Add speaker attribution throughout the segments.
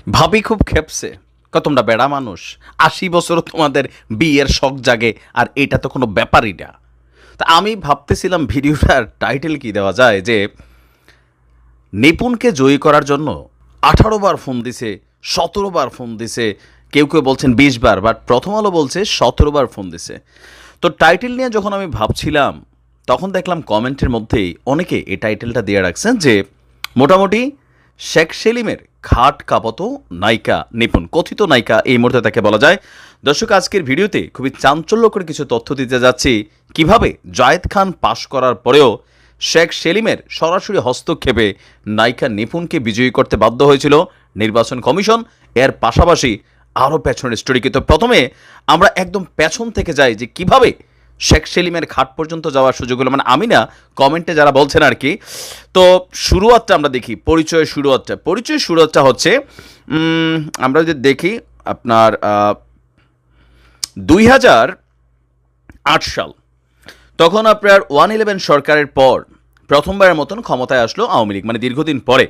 Speaker 1: ভাবি খুব খেপছে। তোমরা বেড়া মানুষ, ৮০ বছরও তোমাদের বিয়ের শখ জাগে, আর এটা তো কোনো ব্যাপারই না। তা আমি ভাবতেছিলাম ভিডিওটার টাইটেল কি দেওয়া যায়, যে নিপুণকে জয়ী করার জন্য ১৮ বার ফোন দিছে, ১৭ বার ফোন দিছে, কেউ কেউ বলছেন ২০ বার, বাট প্রথম আলো বলছে ১৭ বার ফোন দিছে। তো টাইটেল নিয়ে যখন আমি ভাবছিলাম, তখন দেখলাম কমেন্টের মধ্যেই অনেকে এই টাইটেলটা দিয়ে রাখছেন যে মোটামুটি শেখ সেলিমের ঘাট কাঁপাতো নায়িকা নিপুণ, কথিত নায়িকা এই মুহূর্তে তাকে বলা যায়। দর্শক, আজকের ভিডিওতে খুবই চাঞ্চল্যকর কিছু তথ্য দিতে যাচ্ছি, কিভাবে জায়েদ খান পাশ করার পরেও শেখ সেলিমের সরাসরি হস্তক্ষেপে নায়িকা নিপুণকে বিজয়ী করতে বাধ্য হয়েছিল নির্বাচন কমিশন। এর পাশাপাশি আরও পেছনের স্টোরি। কিন্তু প্রথমে আমরা একদম পেছন থেকে যাই, যে কিভাবে শেখ সেলিমের ঘাট পর্যন্ত যাওয়ার সুযোগ হলো, মানে আমি না, কমেন্টে যারা বলছেন আর কি। তো শুরুয়াতটা আমরা দেখি, পরিচয়ের শুরুয়াতটা হচ্ছে, আমরা যদি দেখি আপনার ২০০৮ সাল, তখন আপনার 111 সরকারের পর প্রথমবারের মতন ক্ষমতায় আসলো আওয়ামী লীগ, মানে দীর্ঘদিন পরে।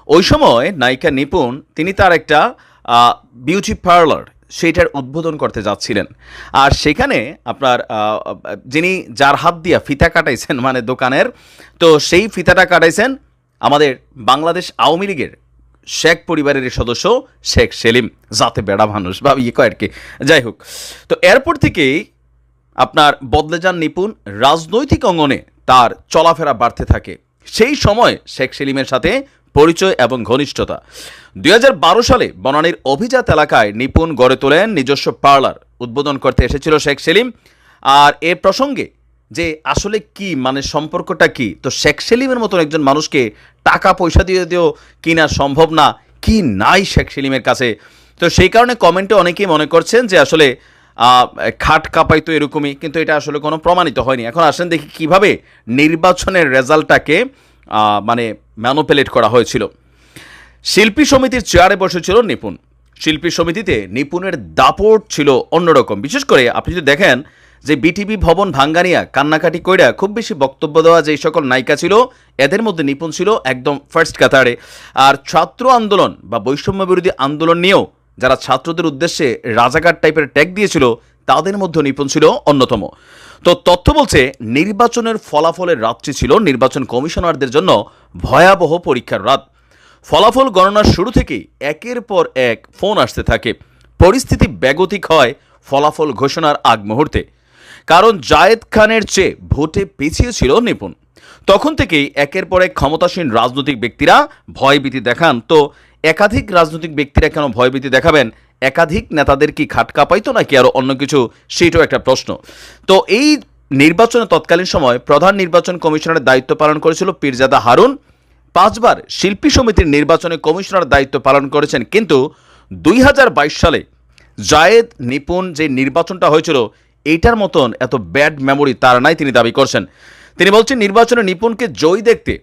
Speaker 1: ওই সময় নায়িকা নিপুণ তিনি তার একটা বিউটি পার্লার, সেইটার উদ্বোধন করতে যাচ্ছিলেন। আর সেখানে আপনার যিনি যার হাত দিয়া ফিতা কাটাইছেন, মানে দোকানের, তো সেই ফিতাটা কাটাইছেন আমাদের বাংলাদেশ আওয়ামী লীগের শেখ পরিবারের সদস্য শেখ সেলিম, যাতে বেড়া মানুষ বা ইয়ে কয় আর কি। যাই হোক, তো এরপর থেকেই আপনার বদলে যান নিপুণ, রাজনৈতিক অঙ্গনে তার চলাফেরা বাড়তে থাকে। সেই সময় শেখ সেলিমের সাথে পরিচয় এবং ঘনিষ্ঠতা। ২০১২ সালে বনানীর অভিজাত এলাকায় নিপুণ গড়ে তোলেন নিজস্ব পার্লার, উদ্বোধন করতে এসেছিল শেখ সেলিম। আর এ প্রসঙ্গে যে আসলে কি মানে সম্পর্কটা কি, তো শেখ সেলিমের মতন একজন মানুষকে টাকা পয়সা দিয়ে দিয়েও কিনা সম্ভব না, কি নাই শেখ সেলিমের কাছে। তো সেই কারণে কমেন্টে অনেকেই মনে করছেন যে আসলে খাট কাঁপাই তো এরকমই, কিন্তু এটা আসলে কোনো প্রমাণিত হয়নি। এখন আসেন দেখি কিভাবে নির্বাচনের রেজাল্টটাকে মানে ম্যানুপুলেট করা হয়েছিল। শিল্পী সমিতির চেয়ারে বসেছিল নিপুণ। শিল্পী সমিতিতে নিপুণের দাপট ছিল অন্যরকম। বিশেষ করে আপনি যদি দেখেন যে বিটিভি ভবন ভাঙ্গানিয়া কান্নাকাটি কইরা খুব বেশি বক্তব্য দেওয়া যেই সকল নায়িকা ছিল, এদের মধ্যে নিপুণ ছিল একদম ফার্স্ট কাতারে। আর ছাত্র আন্দোলন বা বৈষম্য বিরোধী আন্দোলন নিয়েও যারা ছাত্রদের উদ্দেশ্যে রাজাকার টাইপের ট্যাগ দিয়েছিল, তাদের মধ্যে নিপুণ ছিল অন্যতম। তো তথ্য বলছে নির্বাচনের ফলাফলের রাতটি ছিল নির্বাচন কমিশনারদের জন্য ভয়াবহ পরীক্ষার রাত। ফলাফল গণনার শুরু থেকেই একের পর এক ফোন আসতে থাকে। পরিস্থিতি বেগতিক হয় ফলাফল ঘোষণার আগ মুহূর্তে, কারণ জায়েদ খানের চেয়ে ভোটে পিছিয়ে ছিল নিপুণ। তখন থেকেই একের পর এক ক্ষমতাসীন রাজনৈতিক ব্যক্তিরা ভয়ভীতি দেখান। তো একাধিক রাজনৈতিক ব্যক্তিরা কেন ভয়ভীতি দেখাবেন? একাধিক নেতাদের কি খাট কাঁপাইতো নাকি আরও অন্য কিছু, সেইটাও একটা প্রশ্ন। তো এই নির্বাচনে তৎকালীন সময় প্রধান নির্বাচন কমিশনারের দায়িত্ব পালন করেছিল পীরজাদা হারুন। 5 বার শিল্পী সমিতির নির্বাচনে কমিশনার দায়িত্ব পালন করেছেন। কিন্তু ২০২২ সালে জায়েদ নিপুণ যে নির্বাচনটা হয়েছিল, এইটার মতন এত ব্যাড মেমোরি তার নাই, তিনি দাবি করছেন। তিনি বলছেন নির্বাচনে নিপুণকে জয়ী দেখতে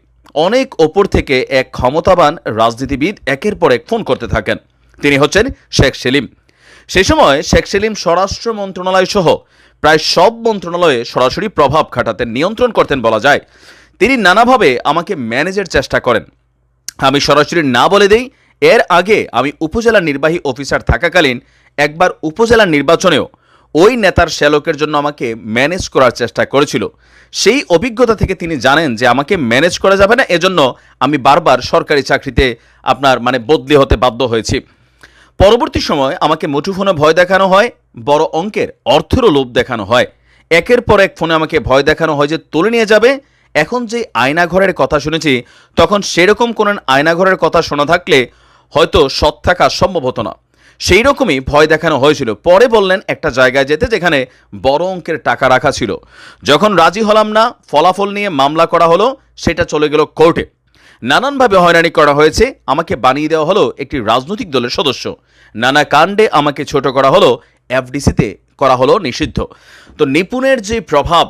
Speaker 1: অনেক ওপর থেকে এক ক্ষমতাবান রাজনীতিবিদ একের পর এক ফোন করতে থাকেন। তিনি হচ্ছেন শেখ সেলিম। সে সময় শেখ সেলিম স্বরাষ্ট্র মন্ত্রণালয় সহ প্রায় সব মন্ত্রণালয়ে সরাসরি প্রভাব খাটাতেন, নিয়ন্ত্রণ করতেন বলা যায়। তিনি নানাভাবে আমাকে ম্যানেজের চেষ্টা করেন। আমি সরাসরি না বলে দেই, এর আগে আমি উপজেলা নির্বাহী অফিসার থাকাকালীন একবার উপজেলা নির্বাচনেও ওই নেতার শ্যালকের জন্য আমাকে ম্যানেজ করার চেষ্টা করেছিল। সেই অভিজ্ঞতা থেকে তিনি জানেন যে আমাকে ম্যানেজ করা যাবে না, এজন্য আমি বারবার সরকারি চাকরিতে আপনার মানে বদলি হতে বাধ্য হয়েছি। পরবর্তী সময় আমাকে মুঠোফোনে ভয় দেখানো হয়, বড় অঙ্কের অর্থেরও লোভ দেখানো হয়। একের পর এক ফোনে আমাকে ভয় দেখানো হয় যে তুলে নিয়ে যাবে। এখন যে আয়নাঘরের কথা শুনেছি, তখন সেরকম কোন আয়নাঘরের কথা শোনা থাকলে হয়তো সৎ থাকা সম্ভব হতো না। সেই রকমই ভয় দেখানো হয়েছিল। পরে বললেন একটা জায়গায় যেতে যেখানে বড় অঙ্কের টাকা রাখা ছিল। যখন রাজি হলাম না, ফলাফল নিয়ে মামলা করা হলো, সেটা চলে গেল কোর্টে। নানানভাবে হয়রানি করা হয়েছে, আমাকে বানিয়ে দেওয়া হলো একটি রাজনৈতিক দলের সদস্য। নানা কাণ্ডে আমাকে ছোট করা হলো, এফডিসিতে করা হলো নিষিদ্ধ। তো নিপুণের যে প্রভাব,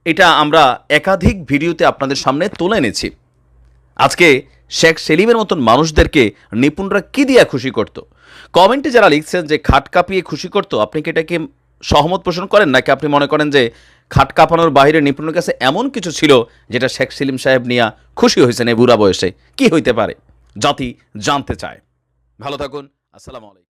Speaker 1: এটা আমরা একাধিক ভিডিওতে আপনাদের সামনে তুলে এনেছি। আজকে শেখ সেলিমের মতন মানুষদেরকে নিপুণরা কি দিয়ে খুশি করত? কমেন্টে যারা লিখছেন যে খাট কাঁপিয়ে খুশি করত, আপনি কি এটাকে সহমত পোষণ করেন, নাকি আপনি মনে করেন যে খাট কাঁপানোর বাইরে নিপুণের কাছে এমন কিছু ছিল যেটা শেখ সেলিম সাহেব নিয়ে খুশি হয়েছেন এই বুড়া বয়সে? কি হইতে পারে জাতি জানতে চায়। ভালো থাকুন। আসসালামু আলাইকুম।